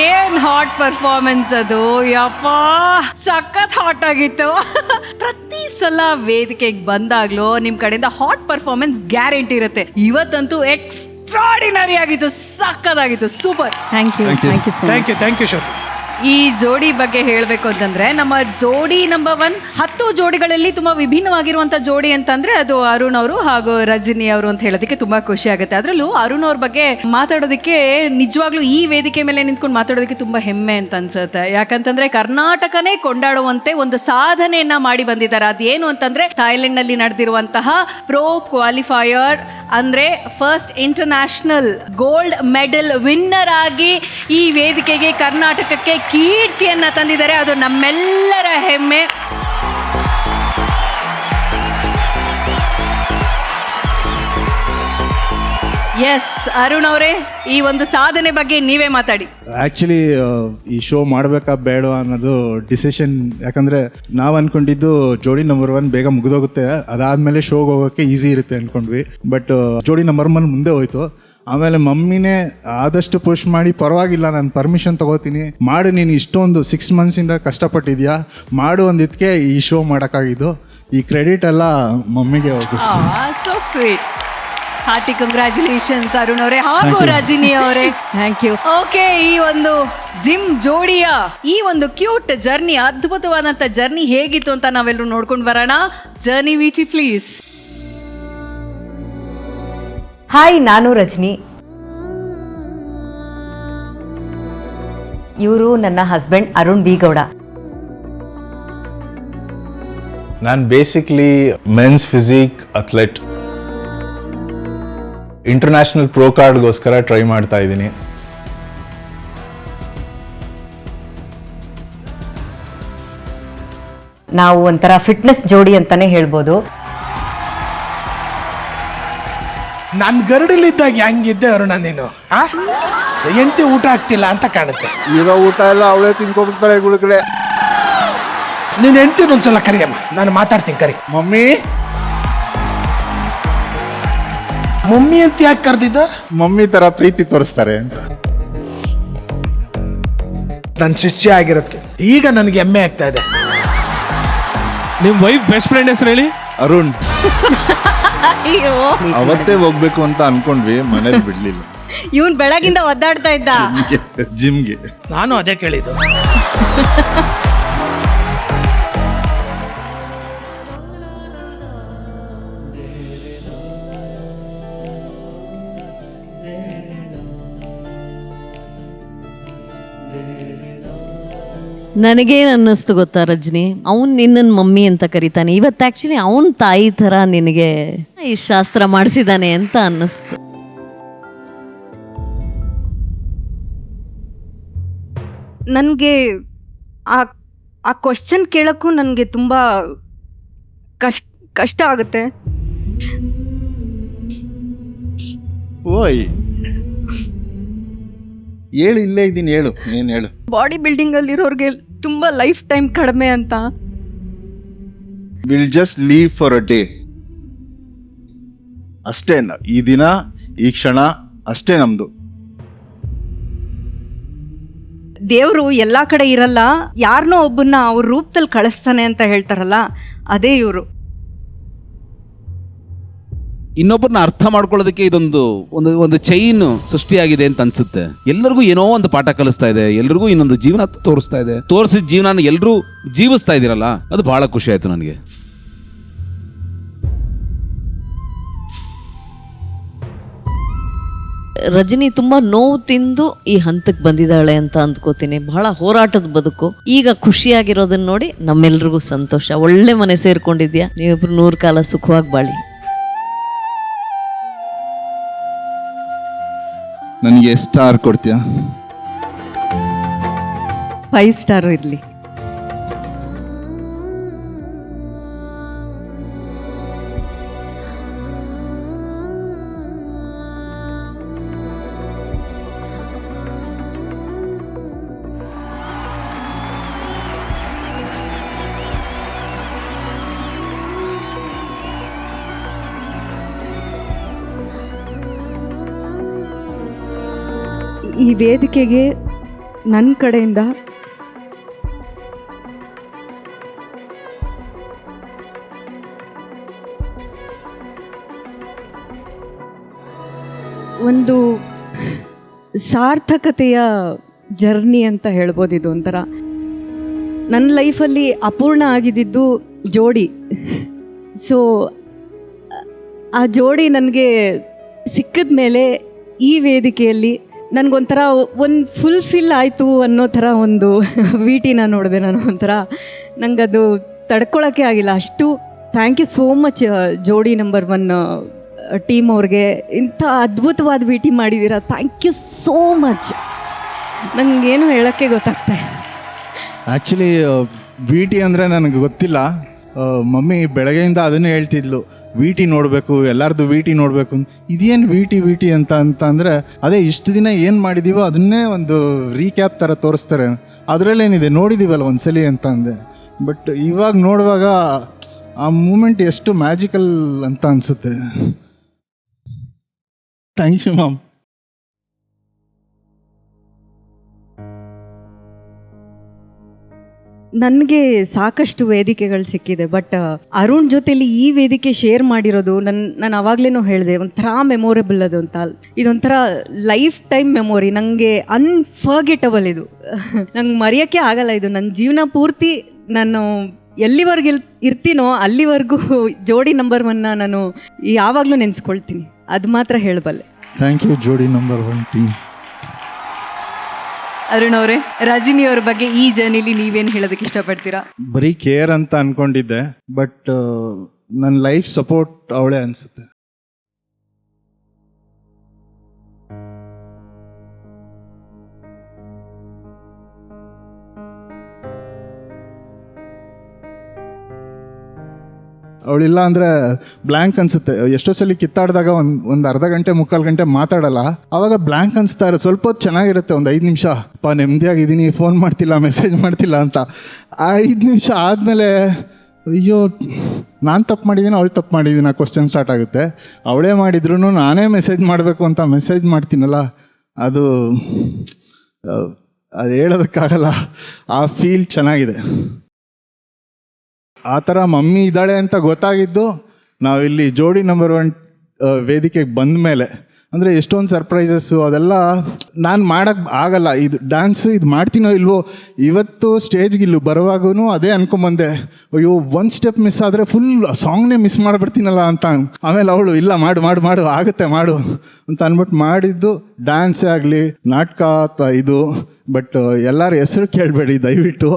ಏನ್ hot performance ಅದು, ಯಪ್ಪ ಸಖತ್ ಹಾಟ್ ಆಗಿತ್ತು. ಪ್ರತಿ ಸಲ ವೇದಿಕೆಗೆ ಬಂದಾಗ್ಲೂ ನಿಮ್ ಕಡೆಯಿಂದ ಹಾಟ್ ಪರ್ಫಾರ್ಮೆನ್ಸ್ ಗ್ಯಾರಂಟಿ ಇರುತ್ತೆ. ಇವತ್ತಂತೂ ಎಕ್ಸ್ಟ್ರಾಡಿನರಿ ಆಗಿತ್ತು, ಸಖತ್ತಾಗಿತ್ತು, super. Thank you thank you sir. ಈ ಜೋಡಿ ಬಗ್ಗೆ ಹೇಳಬೇಕು ಅಂತಂದ್ರೆ ನಮ್ಮ ಜೋಡಿ ನಂಬರ್ 1 10 ಜೋಡಿಗಳಲ್ಲಿ ತುಂಬಾ ವಿಭಿನ್ನವಾಗಿರುವಂತ ಜೋಡಿ ಅಂತಂದ್ರೆ ಅದು ಅರುಣ್ ಅವರು ಹಾಗೂ ರಜನಿ ಅವರು ಅಂತ ಹೇಳೋದಕ್ಕೆ ತುಂಬಾ ಖುಷಿ ಆಗುತ್ತೆ. ಅದರಲ್ಲೂ ಅರುಣ್ ಅವ್ರ ಬಗ್ಗೆ ಮಾತಾಡೋದಕ್ಕೆ ನಿಜವಾಗ್ಲೂ ಈ ವೇದಿಕೆ ಮೇಲೆ ನಿಂತ್ಕೊಂಡು ಮಾತಾಡೋದಕ್ಕೆ ತುಂಬಾ ಹೆಮ್ಮೆ ಅಂತ ಅನ್ಸುತ್ತೆ. ಯಾಕಂತಂದ್ರೆ ಕರ್ನಾಟಕನೇ ಕೊಂಡಾಡುವಂತೆ ಒಂದು ಸಾಧನೆಯನ್ನ ಮಾಡಿ ಬಂದಿದ್ದಾರೆ. ಅದೇನು ಅಂತಂದ್ರೆ ಥೈಲ್ಯಾಂಡ್ ನಲ್ಲಿ ನಡೆದಿರುವಂತಹ ಪ್ರೋ ಕ್ವಾಲಿಫೈಯರ್ ಅಂದ್ರೆ first international gold medal winner ಆಗಿ ಈ ವೇದಿಕೆಗೆ ಕರ್ನಾಟಕಕ್ಕೆ ಕೀರ್ತಿಯನ್ನ ತಂದಿದ್ದಾರೆ. ಅದು ನಮ್ಮೆಲ್ಲರ ಹೆಮ್ಮೆ. ಎಸ್ ಅರುಣ್ ಅವರೇ, ಈ ಒಂದು ಸಾಧನೆ ಬಗ್ಗೆ ನೀವೇ ಮಾತಾಡಿ. ಆ್ಯಕ್ಚುಲಿ ಈ ಶೋ ಮಾಡಬೇಕಾ ಬೇಡ ಅನ್ನೋದು ಡಿಸಿಷನ್. ಯಾಕಂದರೆ ನಾವು ಅಂದ್ಕೊಂಡಿದ್ದು ಜೋಡಿ ನಂಬರ್ 1 ಬೇಗ ಮುಗಿದೋಗುತ್ತೆ, ಅದಾದಮೇಲೆ ಶೋಗೆ ಹೋಗೋಕ್ಕೆ ಈಸಿ ಇರುತ್ತೆ ಅಂದ್ಕೊಂಡ್ವಿ. ಬಟ್ ಜೋಡಿ ನಂಬರ್ 1 ಮುಂದೆ ಹೋಯ್ತು. ಆಮೇಲೆ ಮಮ್ಮಿನೇ ಆದಷ್ಟು ಪುಷ್ ಮಾಡಿ, ಪರವಾಗಿಲ್ಲ ನಾನು ಪರ್ಮಿಷನ್ ತೊಗೋತೀನಿ, ಮಾಡು, ನೀನು ಇಷ್ಟೊಂದು 6 ಮಂತ್ಸಿಂದ ಕಷ್ಟಪಟ್ಟಿದ್ಯಾ, ಮಾಡು ಅಂದಿದ್ದಕ್ಕೆ ಈ ಶೋ ಮಾಡೋಕ್ಕಾಗಿದ್ದು. ಈ ಕ್ರೆಡಿಟ್ ಎಲ್ಲ ಮಮ್ಮಿಗೆ ಹೋಗು. So sweet. Hearty congratulations Arun ಅವರೇ ಹಾಗೂ ರಜಿನಿ ಅವರೇ. Thank you. ಓಕೆ, ಈ ಒಂದು ಜಿಮ್ ಜೋಡಿಯ ಈ ಒಂದು ಕ್ಯೂಟ್ ಜರ್ನಿ, ಅದ್ಭುತವಾದಂತ ಜರ್ನಿ ಹೇಗಿತ್ತು ಅಂತ ನಾವೆಲ್ಲರೂ ನೋಡ್ಕೊಂಡು ಬರೋಣ. Journey ವಿಚಿ please. ಹಾಯ್, ನಾನು ರಜನಿ. ಇವರು ನನ್ನ ಹಸ್ಬೆಂಡ್ ಅರುಣ್ ಬಿ ಗೌಡ. ನಾನು basically men's physique athlete. International pro ಕಾರ್ಡ್ಗೋಸ್ಕರ ಟ್ರೈ ಮಾಡ್ತಾ ಇದ್ದೀನಿ. ನಾವು ಒಂಥರ ಫಿಟ್ನೆಸ್ ಜೋಡಿ ಅಂತಾನೆ ಹೇಳ್ಬೋದು. ನಾನು ಗರಡಲ್ಲಿದ್ದಾಗ ಹೆಂಗಿದ್ದೆ ಅರುಣ ನೀನು? ಎಂಟಿ ಊಟ ಆಗ್ತಿಲ್ಲ ಅಂತ ಕಾಣುತ್ತೆ. ಇರೋ ಊಟ ಎಲ್ಲ ಅವಳೇ ತಿನ್ಕೊಂಡ್ಬಿಡ್ತಾಳೆ ಗುಳುಕಡೆ. ನೀನು ಎಂಟಿ ಒಂದ್ಸಲ ಕರಿಯಮ್ಮ, ನಾನು ಮಾತಾಡ್ತೀನಿ, ಕರಿ. ಮಮ್ಮಿ ಮಮ್ಮಿ ಅಂತ ಯಾಕೆ ಕರೆದಿದ್ದ? ಮಮ್ಮಿ ಥರ ಪ್ರೀತಿ ತೋರಿಸ್ತಾರೆ ಅಂತ. ನನ್ನ ಶಿಷ್ಯ ಆಗಿರೋದಕ್ಕೆ ಈಗ ನನಗೆ ಹೆಮ್ಮೆ ಆಗ್ತಾ ಇದೆ. ನಿಮ್ಮ ವೈಫ್ ಬೆಸ್ಟ್ ಫ್ರೆಂಡ್ ಹೆಸರು ಹೇಳಿ? ಅರುಣ್. ಅಯ್ಯೋ, ಅವತ್ತೇ ಹೋಗ್ಬೇಕು ಅಂತ ಅನ್ಕೊಂಡ್ವಿ, ಮನೇಲಿ ಬಿಡ್ಲಿಲ್ಲ. ಇವನ್ ಬೆಳಗಿಂದ ಒದ್ದಾಡ್ತಾ ಇದ್ದ ಜಿಮ್ಗೆ. ನಾನು ಅದೇ ಕೇಳಿದ್ದು. ನನಗೇನು ಅನ್ನಿಸ್ತು ಗೊತ್ತಾ ರಜನಿ, ಅವನ್ ನಿನ್ನ ಮಮ್ಮಿ ಅಂತ ಕರೀತಾನೆ. ಇವತ್ತು ಆಕ್ಚುಲಿ ಅವನ್ ತಾಯಿ ತರ ನಿನಗೆ ಈ ಶಾಸ್ತ್ರ ಮಾಡಿಸಿದಾನೆ ಅಂತ ಅನ್ನಿಸ್ತು. ನನಗೆ ಆ ಕ್ವಶನ್ ಕೇಳೋಕ್ಕೂ ನನಗೆ ತುಂಬ ಕಷ್ಟ ಆಗುತ್ತೆ. ಓಯ್ ಹೇಳು, ಇಲ್ಲೇ ಇದ್ದೀನಿ, ಹೇಳು, ಏನು ಹೇಳು. ಬಾಡಿ ಬಿಲ್ಡಿಂಗಲ್ಲಿರೋರಿಗೆ ತುಂಬ ಲೈಫ್ ಟೈಮ್ ಕಡಿಮೆ ಅಂತ. Will just leave for a day ಅಷ್ಟೇ. ಈ ದಿನ, ಈ ಕ್ಷಣ ಅಷ್ಟೇ ನಮ್ದು. ದೇವರು ಎಲ್ಲ ಕಡೆ ಇರಲ್ಲ, ಯಾರನ್ನೋ ಒಬ್ಬನ್ನ ಅವ್ರ ರೂಪದಲ್ಲಿ ಕಳಿಸ್ತಾನೆ ಅಂತ ಹೇಳ್ತಾರಲ್ಲ, ಅದೇ ಇವರು. ಇನ್ನೊಬ್ಬರನ್ನ ಅರ್ಥ ಮಾಡ್ಕೊಳ್ಳೋದಕ್ಕೆ ಇದೊಂದು ಒಂದು ಚೈನ್ ಸೃಷ್ಟಿಯಾಗಿದೆ ಅಂತ ಅನ್ಸುತ್ತೆ. ಎಲ್ಲರಿಗೂ ಏನೋ ಒಂದು ಪಾಠ ಕಲಿಸ್ತಾ ಇದೆ, ಎಲ್ರಿಗೂ ಇನ್ನೊಂದು ಜೀವನ ತೋರಿಸ್ತಾ ಇದೆ. ತೋರಿಸಿದ ಜೀವನ ಎಲ್ಲರೂ ಜೀವಿಸ್ತಾ ಇದ್ದೀರಲ್ಲ, ಅದು ಬಹಳ ಖುಷಿ ಆಯ್ತು ನನಗೆ. ರಜನಿ ತುಂಬಾ ನೋವು ತಿಂದು ಈ ಹಂತಕ್ಕೆ ಬಂದಿದ್ದಾಳೆ ಅಂತ ಅಂದ್ಕೋತೀನಿ. ಬಹಳ ಹೋರಾಟದ ಬದುಕು. ಈಗ ಖುಷಿಯಾಗಿರೋದನ್ನ ನೋಡಿ ನಮ್ಮೆಲ್ರಿಗೂ ಸಂತೋಷ. ಒಳ್ಳೆ ಮನೆ ಸೇರ್ಕೊಂಡಿದ್ಯಾ, ನೀವಿಬ್ರು 100 ಕಾಲ ಸುಖವಾಗಿ ಬಾಳಿ. ನನಗೆ ಎಷ್ಟು ಸ್ಟಾರ್ ಕೊಡ್ತೀಯಾ? 5 ಸ್ಟಾರ್ ಇರಲಿ. ಈ ವೇದಿಕೆಗೆ ನನ್ನ ಕಡೆಯಿಂದ ಒಂದು ಸಾರ್ಥಕತೆಯ ಜರ್ನಿ ಅಂತ ಹೇಳ್ಬೋದು. ಇದು ಒಂಥರ ನನ್ನ ಲೈಫಲ್ಲಿ ಅಪೂರ್ಣ ಆಗಿದ್ದಿದ್ದು ಜೋಡಿ. ಸೊ ಆ ಜೋಡಿ ನನಗೆ ಸಿಕ್ಕಿದ ಮೇಲೆ ಈ ವೇದಿಕೆಯಲ್ಲಿ ನನಗೊಂಥರ ಒಂದು ಫುಲ್ಫಿಲ್ ಆಯಿತು ಅನ್ನೋ ಥರ ಒಂದು ವಿಟಿನ ನೋಡಿದೆ ನಾನು. ಒಂಥರ ನನಗದು ತಡ್ಕೊಳಕ್ಕೆ ಆಗಿಲ್ಲ. ಅಷ್ಟು ಥ್ಯಾಂಕ್ ಯು ಸೋ ಮಚ್ ಜೋಡಿ ನಂಬರ್ 1 ಟೀಮ್ ಅವ್ರಿಗೆ. ಇಂಥ ಅದ್ಭುತವಾದ ವಿಟಿ ಮಾಡಿದ್ದೀರಾ. Thank you so much. ನನಗೇನು ಹೇಳೋಕ್ಕೆ ಗೊತ್ತಾಗ್ತಾ ಇಲ್ಲ. ಆ್ಯಕ್ಚುಲಿ ವಿ ಟಿ ಅಂದರೆ ನನಗೆ ಗೊತ್ತಿಲ್ಲ. ಮಮ್ಮಿ ಬೆಳಗ್ಗೆಯಿಂದ ಅದನ್ನೇ ಹೇಳ್ತಿದ್ಲು, ವಿ ಟಿ ನೋಡಬೇಕು, ಎಲ್ಲರದು ವಿ ಟಿ ನೋಡಬೇಕು. ಇದೇನು ವಿ ಟಿ ಅಂತ ಅಂದರೆ ಅದೇ ಇಷ್ಟು ದಿನ ಏನು ಮಾಡಿದ್ದೀವೋ ಅದನ್ನೇ ಒಂದು ರೀಕ್ಯಾಪ್ ಥರ ತೋರಿಸ್ತಾರೆ. ಅದರಲ್ಲೇನಿದೆ ನೋಡಿದ್ದೀವಲ್ಲ ಒಂದ್ಸಲಿ ಅಂತ ಅಂದೆ. ಬಟ್ ಇವಾಗ ನೋಡುವಾಗ ಆ ಮೂಮೆಂಟ್ ಎಷ್ಟು ಮ್ಯಾಜಿಕಲ್ ಅಂತ ಅನಿಸುತ್ತೆ. Thank you ma'am. ನನಗೆ ಸಾಕಷ್ಟು ವೇದಿಕೆಗಳು ಸಿಕ್ಕಿದೆ. ಬಟ್ ಅರುಣ್ ಜೊತೆಲಿ ಈ ವೇದಿಕೆ ಶೇರ್ ಮಾಡಿರೋದು ನಾನು ಆವಾಗಲೇ ಹೇಳಿದೆ, ಒಂಥರ ಮೆಮೊರೇಬಲ್ ಅದು ಅಂತ. ಇದೊಂಥರ ಲೈಫ್ ಟೈಮ್ ಮೆಮೊರಿ. ನನಗೆ ಅನ್ಫರ್ಗೆಟಬಲ್ ಇದು. ನಂಗೆ ಮರೆಯೋಕ್ಕೆ ಆಗಲ್ಲ. ಇದು ನನ್ನ ಜೀವನ ಪೂರ್ತಿ ನಾನು ಎಲ್ಲಿವರೆಗೆ ಇರ್ತೀನೋ ಅಲ್ಲಿವರೆಗೂ ಜೋಡಿ ನಂಬರ್ 1 ನಾನು ಯಾವಾಗಲೂ ನೆನೆಸ್ಕೊಳ್ತೀನಿ. ಅದು ಮಾತ್ರ ಹೇಳಬಲ್ಲೆ. ಥ್ಯಾಂಕ್ ಯು ಜೋಡಿ ನಂಬರ್ 1 ಟೀಮ್. ಅರುಣ್ ಅವರೇ, ರಜನಿ ಅವ್ರ ಬಗ್ಗೆ ಈ ಜರ್ನಿಲಿ ನೀವೇನು ಹೇಳೋದಕ್ಕೆ ಇಷ್ಟಪಡ್ತೀರಾ? ಬರೀ ಕೇರ್ ಅಂತ ಅಂದ್ಕೊಂಡಿದ್ದೆ, ಬಟ್ ನನ್ನ ಲೈಫ್ ಸಪೋರ್ಟ್ ಅವಳೇ ಅನಿಸುತ್ತೆ. ಅವಳಿಲ್ಲ ಅಂದರೆ ಬ್ಲ್ಯಾಂಕ್ ಅನಿಸುತ್ತೆ. ಎಷ್ಟೋ ಸಲ ಕಿತ್ತಾಡಿದಾಗ ಒಂದು ಅರ್ಧ ಗಂಟೆ 3/4 ಗಂಟೆ ಮಾತಾಡಲ್ಲ. ಆವಾಗ ಬ್ಲ್ಯಾಂಕ್ ಅನಿಸ್ತಾ ಇರೋ. ಸ್ವಲ್ಪ ಹೊತ್ತು ಚೆನ್ನಾಗಿರುತ್ತೆ, ಒಂದು 5 ನಿಮಿಷ ನೆಮ್ಮದಿಯಾಗಿದ್ದೀನಿ, ಫೋನ್ ಮಾಡ್ತಿಲ್ಲ, ಮೆಸೇಜ್ ಮಾಡ್ತಿಲ್ಲ ಅಂತ. ಆ 5 ನಿಮಿಷ ಆದಮೇಲೆ ಅಯ್ಯೋ ನಾನು ತಪ್ಪು ಮಾಡಿದ್ದೀನಿ, ಅವಳು ತಪ್ಪು ಮಾಡಿದ್ದೀನಿ ಆ ಕ್ವಶನ್ ಸ್ಟಾರ್ಟ್ ಆಗುತ್ತೆ. ಅವಳೇ ಮಾಡಿದ್ರು ನಾನೇ ಮೆಸೇಜ್ ಮಾಡಬೇಕು ಅಂತ ಮೆಸೇಜ್ ಮಾಡ್ತೀನಲ್ಲ, ಅದು ಹೇಳೋದಕ್ಕಾಗಲ್ಲ. ಆ ಫೀಲ್ ಚೆನ್ನಾಗಿದೆ. ಆ ಥರ ಮಮ್ಮಿ ಇದ್ದಾಳೆ ಅಂತ ಗೊತ್ತಾಗಿದ್ದು ನಾವಿಲ್ಲಿ ಜೋಡಿ ನಂಬರ್ 1 ವೇದಿಕೆಗೆ ಬಂದ ಮೇಲೆ. ಅಂದರೆ ಎಷ್ಟೊಂದು ಸರ್ಪ್ರೈಸಸ್ಸು ಅದೆಲ್ಲ ನಾನು ಮಾಡೋಕ್ಕೆ ಆಗಲ್ಲ. ಇದು ಡ್ಯಾನ್ಸು ಇದು ಮಾಡ್ತೀನೋ ಇಲ್ವೋ. ಇವತ್ತು ಸ್ಟೇಜ್ಗೆ ಇಲ್ಲಿ ಬರುವಾಗೂ ಅದೇ ಅನ್ಕೊಂಬಂದೆ, ಅಯ್ಯೋ ಒಂದು ಸ್ಟೆಪ್ ಮಿಸ್ ಆದರೆ ಫುಲ್ ಸಾಂಗ್ನೇ ಮಿಸ್ ಮಾಡಿಬಿಡ್ತೀನಲ್ಲ ಅಂತ. ಆಮೇಲೆ ಅವಳು ಇಲ್ಲ ಮಾಡು ಆಗುತ್ತೆ ಮಾಡು ಅಂತ ಅಂದ್ಬಿಟ್ಟು ಮಾಡಿದ್ದು ಡ್ಯಾನ್ಸೇ ಆಗಲಿ, ನಾಟಕ ಅಥವಾ ಇದು. ಬಟ್ ಎಲ್ಲರ ಹೆಸರು ಕೇಳಬೇಡಿ ದಯವಿಟ್ಟು.